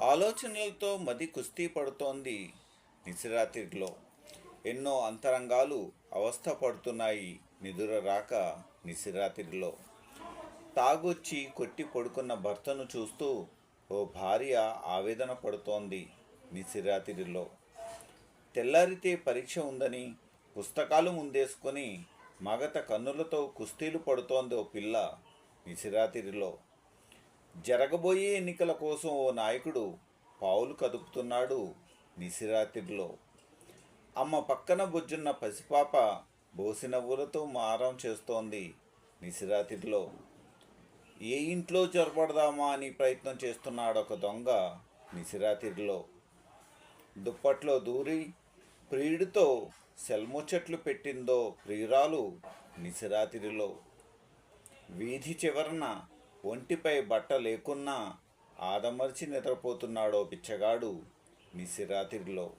ఆలోచనలతో మది కుస్తీ పడుతోంది నిశిరాత్రిలో. ఎన్నో అంతరంగాలు అవస్థ పడుతున్నాయి నిదుర రాక నిశిరాత్రిలో. తాగొచ్చి కొట్టి పడుకున్న భర్తను చూస్తూ ఓ భార్య ఆవేదన పడుతోంది నిశిరాత్రిలో. తెల్లారితే పరీక్ష ఉందని పుస్తకాలు ముందేసుకొని మగత కన్నులతో కుస్తీలు పడుతోంది ఓ పిల్ల నిశిరాత్రిలో. జరగబోయే ఎన్నికల కోసం ఓ నాయకుడు పావులు కదుపుతున్నాడు నిశిరాత్రిలో. అమ్మ పక్కన బొజ్జున్న పసిపాప బోసినవ్వులతో మారం చేస్తోంది నిశిరాత్రిలో. ఏ ఇంట్లో చొరబడదామా అని ప్రయత్నం చేస్తున్నాడు ఒక దొంగ నిశిరాత్రిలో. దుప్పట్లో దూరి ప్రియుడితో సెల్ముచ్చట్లు పెట్టిందో ప్రియురాలు నిశిరాత్రిలో. వీధి చివరన ఒంటిపై బట్ట లేకున్నా ఆదమర్చి నిద్రపోతున్నాడో బిచ్చగాడు నిశిరాత్రిలో.